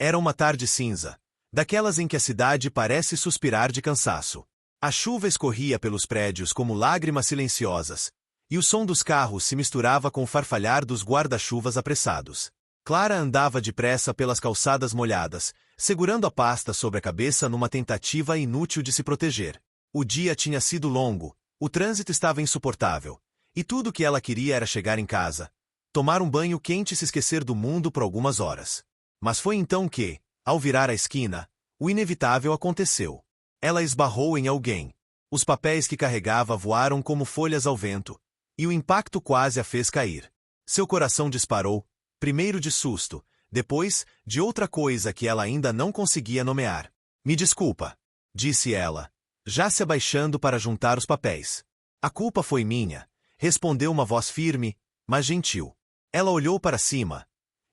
Era uma tarde cinza, daquelas em que a cidade parece suspirar de cansaço. A chuva escorria pelos prédios como lágrimas silenciosas, e o som dos carros se misturava com o farfalhar dos guarda-chuvas apressados. Clara andava depressa pelas calçadas molhadas, segurando a pasta sobre a cabeça numa tentativa inútil de se proteger. O dia tinha sido longo, o trânsito estava insuportável, e tudo o que ela queria era chegar em casa, tomar um banho quente e se esquecer do mundo por algumas horas. Mas foi então que, ao virar a esquina, o inevitável aconteceu. Ela esbarrou em alguém. Os papéis que carregava voaram como folhas ao vento, e o impacto quase a fez cair. Seu coração disparou, primeiro de susto, depois, de outra coisa que ela ainda não conseguia nomear. Me desculpa, disse ela, já se abaixando para juntar os papéis. A culpa foi minha, respondeu uma voz firme, mas gentil. Ela olhou para cima,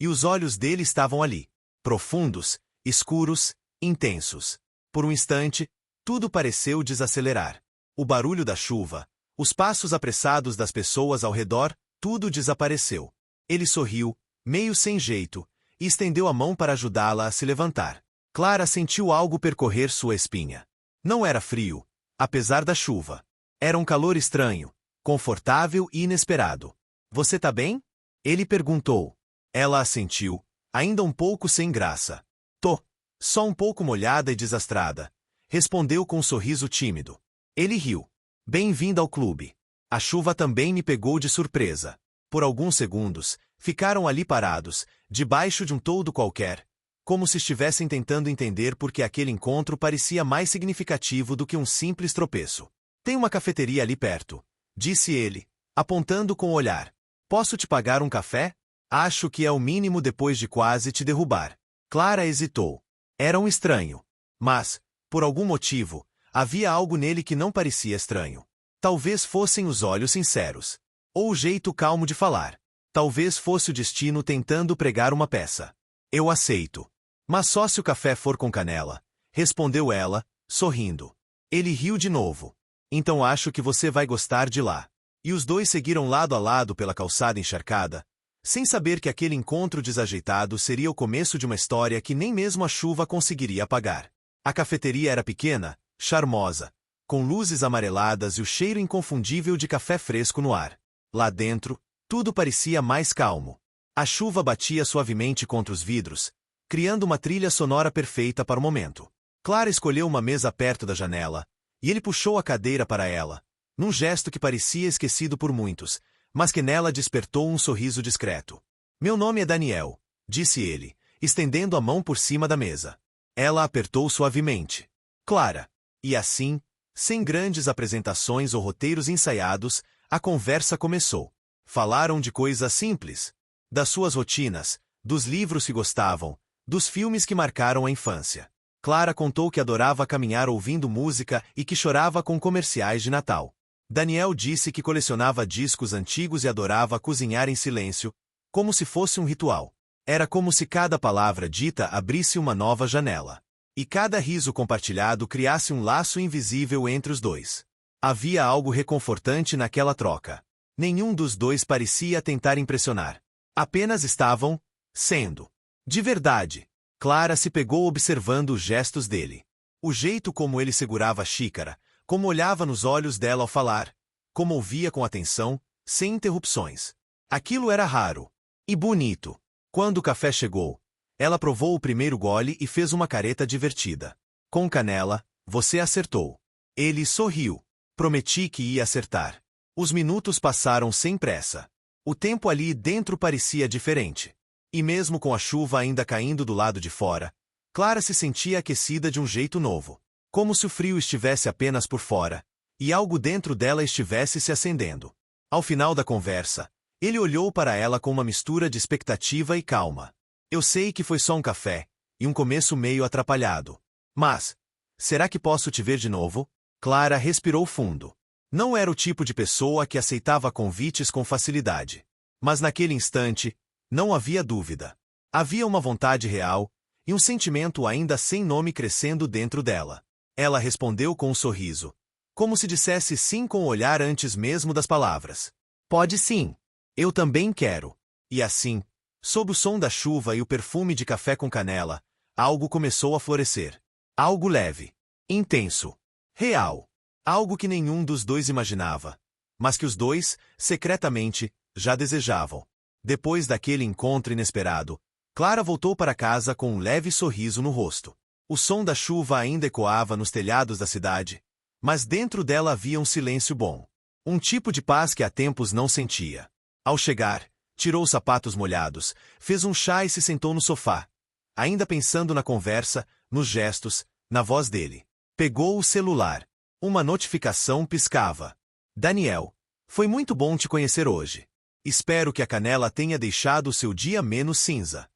e os olhos dele estavam ali, profundos, escuros, intensos. Por um instante, tudo pareceu desacelerar. O barulho da chuva, os passos apressados das pessoas ao redor, tudo desapareceu. Ele sorriu, meio sem jeito, e estendeu a mão para ajudá-la a se levantar. Clara sentiu algo percorrer sua espinha. Não era frio, apesar da chuva. Era um calor estranho, confortável e inesperado. Você tá bem? Ele perguntou. Ela assentiu, ainda um pouco sem graça. Tô, só um pouco molhada e desastrada, respondeu com um sorriso tímido. Ele riu. Bem-vinda ao clube. A chuva também me pegou de surpresa. Por alguns segundos, ficaram ali parados, debaixo de um toldo qualquer, como se estivessem tentando entender por que aquele encontro parecia mais significativo do que um simples tropeço. Tem uma cafeteria ali perto, disse ele, apontando com o olhar. Posso te pagar um café? Acho que é o mínimo depois de quase te derrubar. Clara hesitou. Era um estranho. Mas, por algum motivo, havia algo nele que não parecia estranho. Talvez fossem os olhos sinceros. Ou o jeito calmo de falar. Talvez fosse o destino tentando pregar uma peça. Eu aceito. Mas só se o café for com canela, respondeu ela, sorrindo. Ele riu de novo. Então acho que você vai gostar de lá. E os dois seguiram lado a lado pela calçada encharcada, sem saber que aquele encontro desajeitado seria o começo de uma história que nem mesmo a chuva conseguiria apagar. A cafeteria era pequena, charmosa, com luzes amareladas e o cheiro inconfundível de café fresco no ar. Lá dentro, tudo parecia mais calmo. A chuva batia suavemente contra os vidros, criando uma trilha sonora perfeita para o momento. Clara escolheu uma mesa perto da janela, e ele puxou a cadeira para ela, num gesto que parecia esquecido por muitos, mas que nela despertou um sorriso discreto. Meu nome é Daniel, disse ele, estendendo a mão por cima da mesa. Ela apertou suavemente. Clara. E assim, sem grandes apresentações ou roteiros ensaiados, a conversa começou. Falaram de coisas simples. Das suas rotinas, dos livros que gostavam, dos filmes que marcaram a infância. Clara contou que adorava caminhar ouvindo música e que chorava com comerciais de Natal. Daniel disse que colecionava discos antigos e adorava cozinhar em silêncio, como se fosse um ritual. Era como se cada palavra dita abrisse uma nova janela. E cada riso compartilhado criasse um laço invisível entre os dois. Havia algo reconfortante naquela troca. Nenhum dos dois parecia tentar impressionar. Apenas estavam sendo. De verdade. Clara se pegou observando os gestos dele. O jeito como ele segurava a xícara, como olhava nos olhos dela ao falar, como ouvia com atenção, sem interrupções. Aquilo era raro. E bonito. Quando o café chegou, ela provou o primeiro gole e fez uma careta divertida. Com canela, você acertou. Ele sorriu. Prometi que ia acertar. Os minutos passaram sem pressa. O tempo ali dentro parecia diferente. E mesmo com a chuva ainda caindo do lado de fora, Clara se sentia aquecida de um jeito novo. Como se o frio estivesse apenas por fora, e algo dentro dela estivesse se acendendo. Ao final da conversa, ele olhou para ela com uma mistura de expectativa e calma. Eu sei que foi só um café, e um começo meio atrapalhado. Mas, será que posso te ver de novo? Clara respirou fundo. Não era o tipo de pessoa que aceitava convites com facilidade. Mas naquele instante, não havia dúvida. Havia uma vontade real, e um sentimento ainda sem nome crescendo dentro dela. Ela respondeu com um sorriso, como se dissesse sim com o olhar antes mesmo das palavras. Pode sim. Eu também quero. E assim, sob o som da chuva e o perfume de café com canela, algo começou a florescer. Algo leve, intenso, real. Algo que nenhum dos dois imaginava, mas que os dois, secretamente, já desejavam. Depois daquele encontro inesperado, Clara voltou para casa com um leve sorriso no rosto. O som da chuva ainda ecoava nos telhados da cidade, mas dentro dela havia um silêncio bom. Um tipo de paz que há tempos não sentia. Ao chegar, tirou os sapatos molhados, fez um chá e se sentou no sofá, ainda pensando na conversa, nos gestos, na voz dele. Pegou o celular. Uma notificação piscava. Daniel, foi muito bom te conhecer hoje. Espero que a canela tenha deixado o seu dia menos cinza.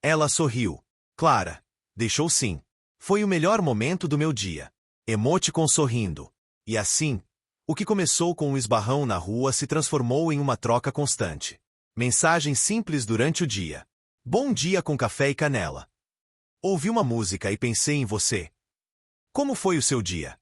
Ela sorriu. Clara, deixou sim. Foi o melhor momento do meu dia. Emoticon sorrindo. E assim, o que começou com um esbarrão na rua se transformou em uma troca constante. Mensagens simples durante o dia. Bom dia com café e canela. Ouvi uma música e pensei em você. Como foi o seu dia?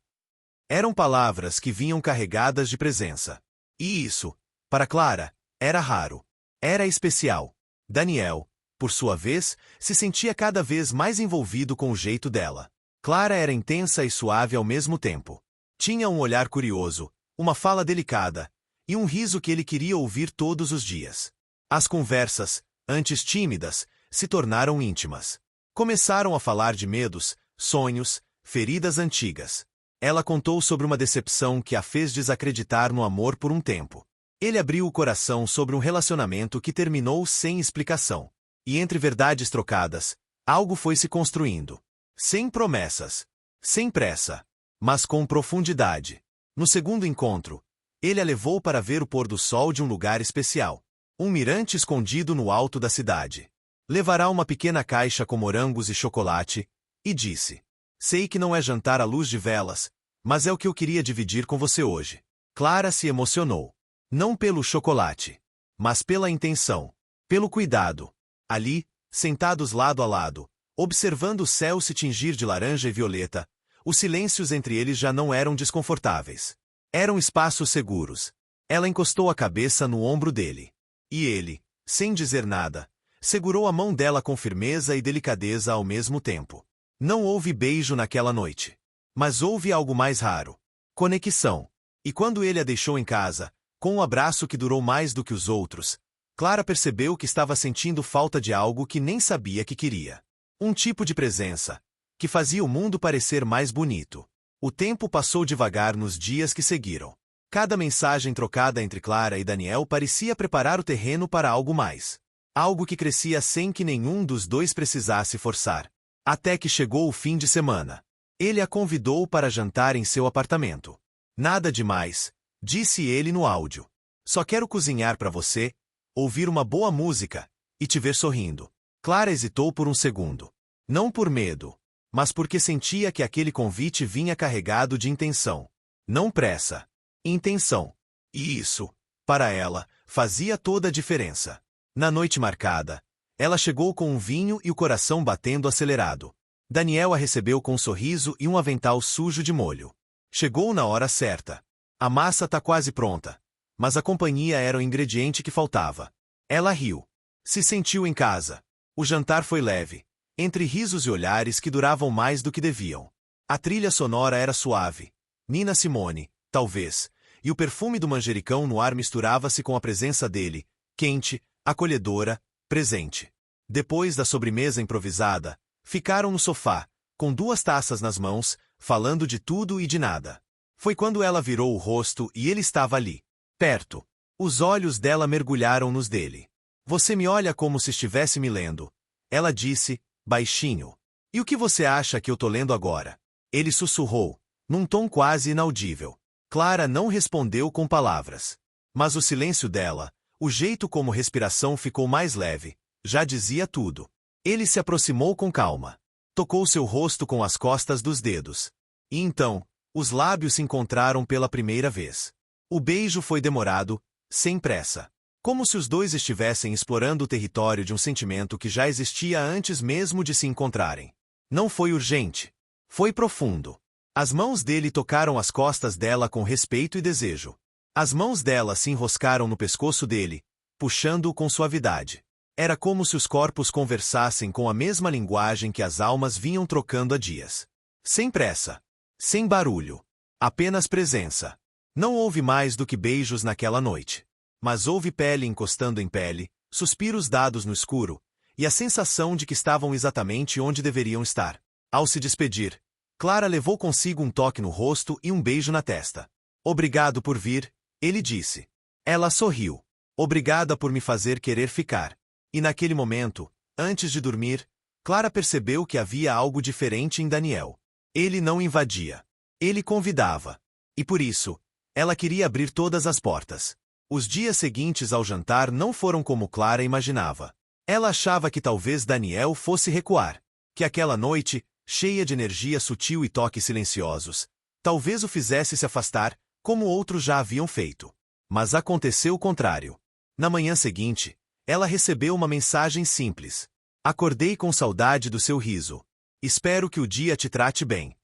Eram palavras que vinham carregadas de presença. E isso, para Clara, era raro. Era especial. Daniel, por sua vez, se sentia cada vez mais envolvido com o jeito dela. Clara era intensa e suave ao mesmo tempo. Tinha um olhar curioso, uma fala delicada, e um riso que ele queria ouvir todos os dias. As conversas, antes tímidas, se tornaram íntimas. Começaram a falar de medos, sonhos, feridas antigas. Ela contou sobre uma decepção que a fez desacreditar no amor por um tempo. Ele abriu o coração sobre um relacionamento que terminou sem explicação. E entre verdades trocadas, algo foi se construindo. Sem promessas. Sem pressa. Mas com profundidade. No segundo encontro, ele a levou para ver o pôr do sol de um lugar especial. Um mirante escondido no alto da cidade. Levará uma pequena caixa com morangos e chocolate, e disse: sei que não é jantar à luz de velas, mas é o que eu queria dividir com você hoje. Clara se emocionou. Não pelo chocolate, mas pela intenção, pelo cuidado. Ali, sentados lado a lado, observando o céu se tingir de laranja e violeta, os silêncios entre eles já não eram desconfortáveis. Eram espaços seguros. Ela encostou a cabeça no ombro dele. E ele, sem dizer nada, segurou a mão dela com firmeza e delicadeza ao mesmo tempo. Não houve beijo naquela noite. Mas houve algo mais raro. Conexão. E quando ele a deixou em casa, com um abraço que durou mais do que os outros, Clara percebeu que estava sentindo falta de algo que nem sabia que queria. Um tipo de presença, que fazia o mundo parecer mais bonito. O tempo passou devagar nos dias que seguiram. Cada mensagem trocada entre Clara e Daniel parecia preparar o terreno para algo mais. Algo que crescia sem que nenhum dos dois precisasse forçar. Até que chegou o fim de semana. Ele a convidou para jantar em seu apartamento. Nada demais, disse ele no áudio. Só quero cozinhar para você, ouvir uma boa música e te ver sorrindo. Clara hesitou por um segundo. Não por medo, mas porque sentia que aquele convite vinha carregado de intenção. Não pressa. Intenção. E isso, para ela, fazia toda a diferença. Na noite marcada, ela chegou com um vinho e o coração batendo acelerado. Daniel a recebeu com um sorriso e um avental sujo de molho. Chegou na hora certa. A massa tá quase pronta, mas a companhia era o ingrediente que faltava. Ela riu. Se sentiu em casa. O jantar foi leve, entre risos e olhares que duravam mais do que deviam. A trilha sonora era suave. Nina Simone, talvez, e o perfume do manjericão no ar misturava-se com a presença dele, quente, acolhedora, presente. Depois da sobremesa improvisada, ficaram no sofá, com 2 taças nas mãos, falando de tudo e de nada. Foi quando ela virou o rosto e ele estava ali, perto. Os olhos dela mergulharam nos dele. Você me olha como se estivesse me lendo. Ela disse, baixinho. E o que você acha que eu tô lendo agora? Ele sussurrou, num tom quase inaudível. Clara não respondeu com palavras. Mas o silêncio dela, o jeito como a respiração ficou mais leve, já dizia tudo. Ele se aproximou com calma. Tocou seu rosto com as costas dos dedos. E então, os lábios se encontraram pela primeira vez. O beijo foi demorado, sem pressa. Como se os dois estivessem explorando o território de um sentimento que já existia antes mesmo de se encontrarem. Não foi urgente. Foi profundo. As mãos dele tocaram as costas dela com respeito e desejo. As mãos dela se enroscaram no pescoço dele, puxando-o com suavidade. Era como se os corpos conversassem com a mesma linguagem que as almas vinham trocando há dias. Sem pressa. Sem barulho. Apenas presença. Não houve mais do que beijos naquela noite. Mas houve pele encostando em pele, suspiros dados no escuro, e a sensação de que estavam exatamente onde deveriam estar. Ao se despedir, Clara levou consigo um toque no rosto e um beijo na testa. Obrigado por vir, ele disse. Ela sorriu. Obrigada por me fazer querer ficar. E naquele momento, antes de dormir, Clara percebeu que havia algo diferente em Daniel. Ele não invadia. Ele convidava. E por isso, ela queria abrir todas as portas. Os dias seguintes ao jantar não foram como Clara imaginava. Ela achava que talvez Daniel fosse recuar. Que aquela noite, cheia de energia sutil e toques silenciosos, talvez o fizesse se afastar, como outros já haviam feito. Mas aconteceu o contrário. Na manhã seguinte, ela recebeu uma mensagem simples. Acordei com saudade do seu riso. Espero que o dia te trate bem.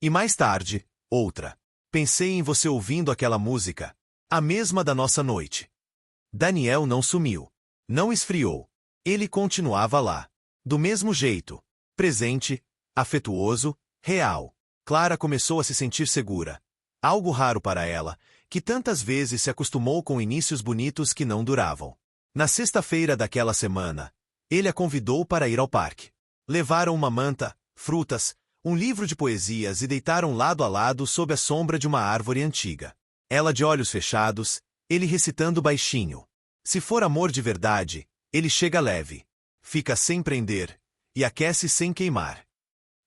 E mais tarde, outra. Pensei em você ouvindo aquela música. A mesma da nossa noite. Daniel não sumiu. Não esfriou. Ele continuava lá. Do mesmo jeito. Presente, afetuoso, real. Clara começou a se sentir segura. Algo raro para ela, que tantas vezes se acostumou com inícios bonitos que não duravam. Na sexta-feira daquela semana, ele a convidou para ir ao parque. Levaram uma manta, frutas, um livro de poesias e deitaram lado a lado sob a sombra de uma árvore antiga. Ela de olhos fechados, ele recitando baixinho. Se for amor de verdade, ele chega leve. Fica sem prender. E aquece sem queimar.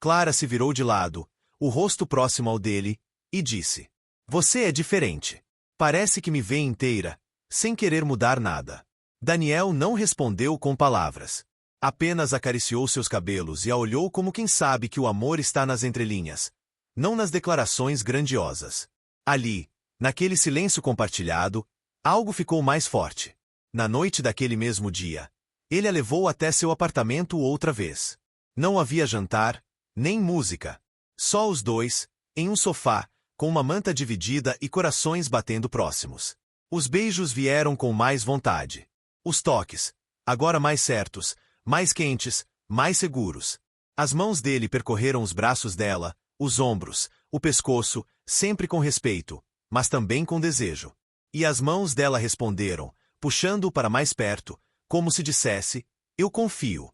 Clara se virou de lado, o rosto próximo ao dele, e disse: Você é diferente. Parece que me vê inteira, sem querer mudar nada. Daniel não respondeu com palavras. Apenas acariciou seus cabelos e a olhou como quem sabe que o amor está nas entrelinhas, não nas declarações grandiosas. Ali, naquele silêncio compartilhado, algo ficou mais forte. Na noite daquele mesmo dia, ele a levou até seu apartamento outra vez. Não havia jantar, nem música. Só os dois, em um sofá, com uma manta dividida e corações batendo próximos. Os beijos vieram com mais vontade. Os toques, agora mais certos, mais quentes, mais seguros. As mãos dele percorreram os braços dela, os ombros, o pescoço, sempre com respeito, mas também com desejo. E as mãos dela responderam, puxando-o para mais perto, como se dissesse, eu confio.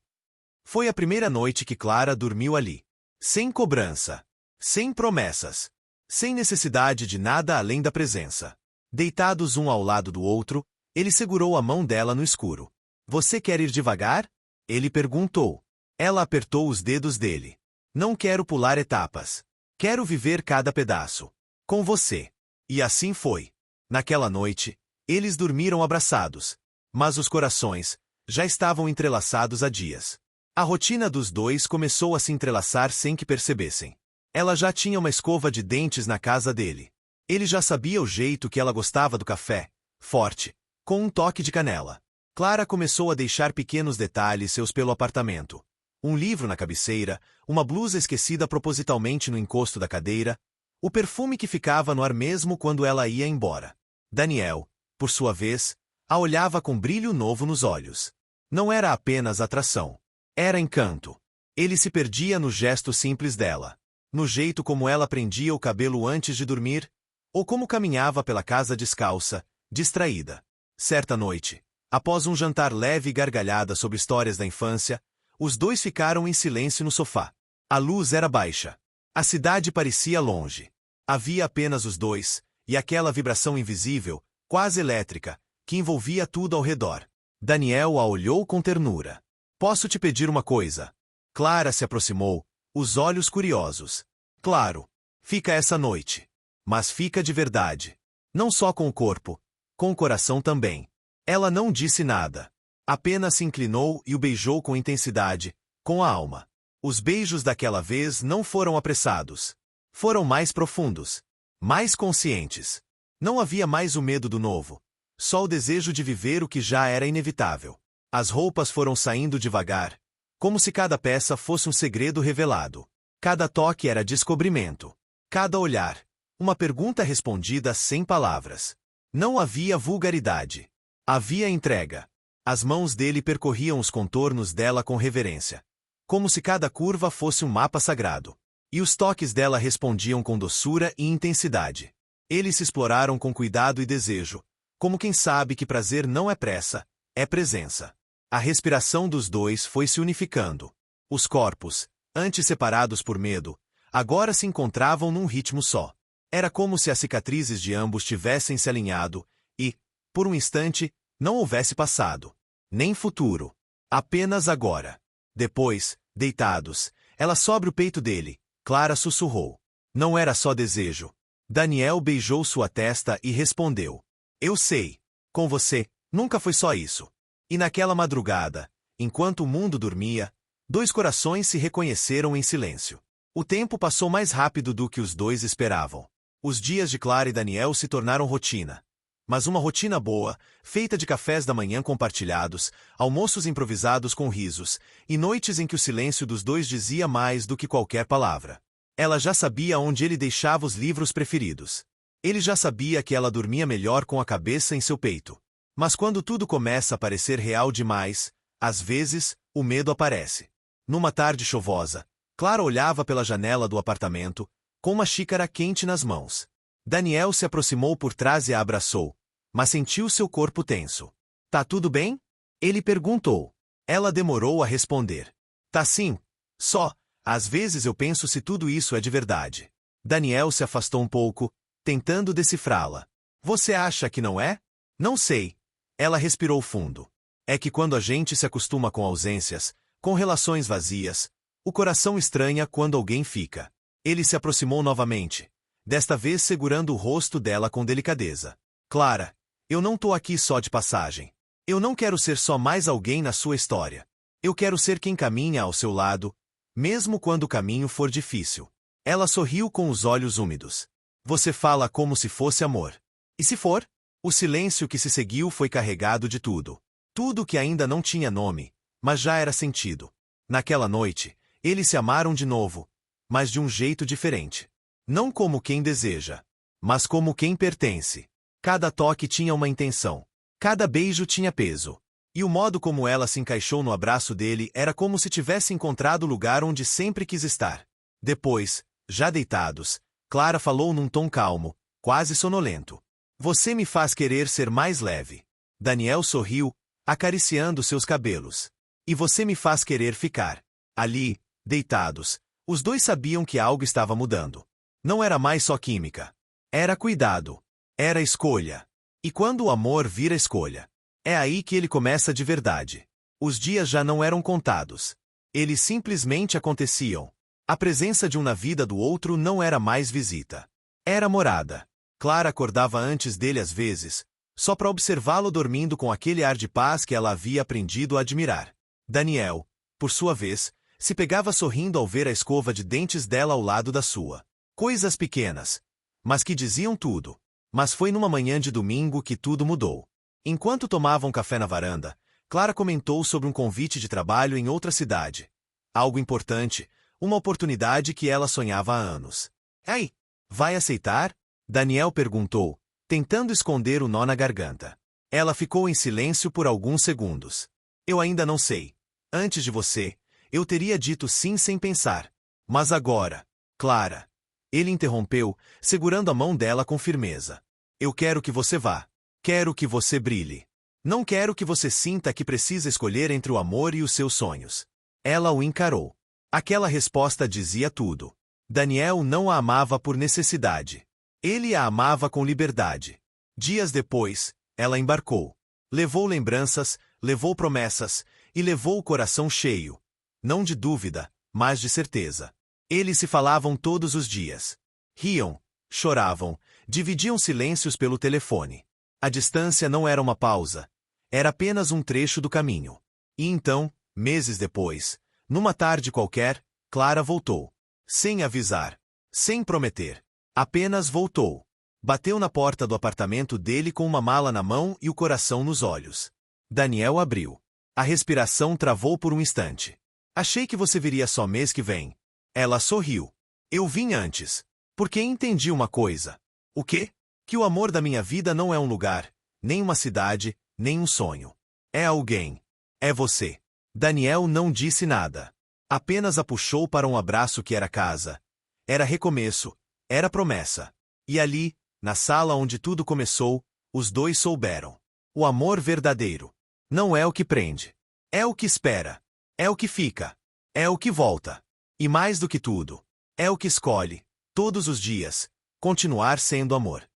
Foi a primeira noite que Clara dormiu ali. Sem cobrança. Sem promessas. Sem necessidade de nada além da presença. Deitados um ao lado do outro, ele segurou a mão dela no escuro. Você quer ir devagar? Ele perguntou. Ela apertou os dedos dele. Não quero pular etapas. Quero viver cada pedaço. Com você. E assim foi. Naquela noite, eles dormiram abraçados. Mas os corações já estavam entrelaçados há dias. A rotina dos dois começou a se entrelaçar sem que percebessem. Ela já tinha uma escova de dentes na casa dele. Ele já sabia o jeito que ela gostava do café, forte, com um toque de canela. Clara começou a deixar pequenos detalhes seus pelo apartamento. Um livro na cabeceira, uma blusa esquecida propositalmente no encosto da cadeira, o perfume que ficava no ar mesmo quando ela ia embora. Daniel, por sua vez, a olhava com brilho novo nos olhos. Não era apenas atração. Era encanto. Ele se perdia no gesto simples dela. No jeito como ela prendia o cabelo antes de dormir, ou como caminhava pela casa descalça, distraída. Certa noite, após um jantar leve e gargalhada sobre histórias da infância, os dois ficaram em silêncio no sofá. A luz era baixa. A cidade parecia longe. Havia apenas os dois, e aquela vibração invisível, quase elétrica, que envolvia tudo ao redor. Daniel a olhou com ternura. Posso te pedir uma coisa? Clara se aproximou, os olhos curiosos. Claro. Fica essa noite. Mas fica de verdade. Não só com o corpo, com o coração também. Ela não disse nada. Apenas se inclinou e o beijou com intensidade, com a alma. Os beijos daquela vez não foram apressados. Foram mais profundos. Mais conscientes. Não havia mais o medo do novo. Só o desejo de viver o que já era inevitável. As roupas foram saindo devagar, como se cada peça fosse um segredo revelado. Cada toque era descobrimento. Cada olhar, uma pergunta respondida sem palavras. Não havia vulgaridade. Havia entrega. As mãos dele percorriam os contornos dela com reverência, como se cada curva fosse um mapa sagrado. E os toques dela respondiam com doçura e intensidade. Eles se exploraram com cuidado e desejo, como quem sabe que prazer não é pressa, é presença. A respiração dos dois foi se unificando. Os corpos, antes separados por medo, agora se encontravam num ritmo só. Era como se as cicatrizes de ambos tivessem se alinhado e, por um instante, não houvesse passado, nem futuro. Apenas agora. Depois, deitados, ela sobre o peito dele, Clara sussurrou. Não era só desejo. Daniel beijou sua testa e respondeu. Eu sei. Com você, nunca foi só isso. E naquela madrugada, enquanto o mundo dormia, dois corações se reconheceram em silêncio. O tempo passou mais rápido do que os dois esperavam. Os dias de Clara e Daniel se tornaram rotina. Mas uma rotina boa, feita de cafés da manhã compartilhados, almoços improvisados com risos, e noites em que o silêncio dos dois dizia mais do que qualquer palavra. Ela já sabia onde ele deixava os livros preferidos. Ele já sabia que ela dormia melhor com a cabeça em seu peito. Mas quando tudo começa a parecer real demais, às vezes, o medo aparece. Numa tarde chuvosa, Clara olhava pela janela do apartamento, com uma xícara quente nas mãos. Daniel se aproximou por trás e a abraçou, mas sentiu seu corpo tenso. Tá tudo bem? Ele perguntou. Ela demorou a responder. Tá sim. Só, às vezes eu penso se tudo isso é de verdade. Daniel se afastou um pouco, tentando decifrá-la. Você acha que não é? Não sei. Ela respirou fundo. É que quando a gente se acostuma com ausências, com relações vazias, o coração estranha quando alguém fica. Ele se aproximou novamente, desta vez segurando o rosto dela com delicadeza. Clara, eu não tô aqui só de passagem. Eu não quero ser só mais alguém na sua história. Eu quero ser quem caminha ao seu lado, mesmo quando o caminho for difícil. Ela sorriu com os olhos úmidos. Você fala como se fosse amor. E se for? O silêncio que se seguiu foi carregado de tudo. Tudo que ainda não tinha nome, mas já era sentido. Naquela noite, eles se amaram de novo, mas de um jeito diferente. Não como quem deseja, mas como quem pertence. Cada toque tinha uma intenção. Cada beijo tinha peso. E o modo como ela se encaixou no abraço dele era como se tivesse encontrado o lugar onde sempre quis estar. Depois, já deitados, Clara falou num tom calmo, quase sonolento. Você me faz querer ser mais leve. Daniel sorriu, acariciando seus cabelos. E você me faz querer ficar. Ali, deitados, os dois sabiam que algo estava mudando. Não era mais só química. Era cuidado. Era escolha. E quando o amor vira escolha, é aí que ele começa de verdade. Os dias já não eram contados. Eles simplesmente aconteciam. A presença de um na vida do outro não era mais visita. Era morada. Clara acordava antes dele às vezes, só para observá-lo dormindo com aquele ar de paz que ela havia aprendido a admirar. Daniel, por sua vez, se pegava sorrindo ao ver a escova de dentes dela ao lado da sua. Coisas pequenas, mas que diziam tudo. Mas foi numa manhã de domingo que tudo mudou. Enquanto tomavam café na varanda, Clara comentou sobre um convite de trabalho em outra cidade. Algo importante, uma oportunidade que ela sonhava há anos. Ei, vai aceitar? Daniel perguntou, tentando esconder o nó na garganta. Ela ficou em silêncio por alguns segundos. Eu ainda não sei. Antes de você, eu teria dito sim sem pensar. Mas agora, Clara. Ele interrompeu, segurando a mão dela com firmeza. Eu quero que você vá. Quero que você brilhe. Não quero que você sinta que precisa escolher entre o amor e os seus sonhos. Ela o encarou. Aquela resposta dizia tudo. Daniel não a amava por necessidade. Ele a amava com liberdade. Dias depois, ela embarcou. Levou lembranças, levou promessas, e levou o coração cheio. Não de dúvida, mas de certeza. Eles se falavam todos os dias. Riam, choravam, dividiam silêncios pelo telefone. A distância não era uma pausa. Era apenas um trecho do caminho. E então, meses depois, numa tarde qualquer, Clara voltou. Sem avisar. Sem prometer. Apenas voltou. Bateu na porta do apartamento dele com uma mala na mão e o coração nos olhos. Daniel abriu. A respiração travou por um instante. Achei que você viria só mês que vem. Ela sorriu. Eu vim antes. Porque entendi uma coisa. O quê? Que o amor da minha vida não é um lugar, nem uma cidade, nem um sonho. É alguém. É você. Daniel não disse nada. Apenas a puxou para um abraço que era casa. Era recomeço. Era promessa. E ali, na sala onde tudo começou, os dois souberam. O amor verdadeiro não é o que prende. É o que espera. É o que fica. É o que volta. E mais do que tudo, é o que escolhe, todos os dias, continuar sendo amor.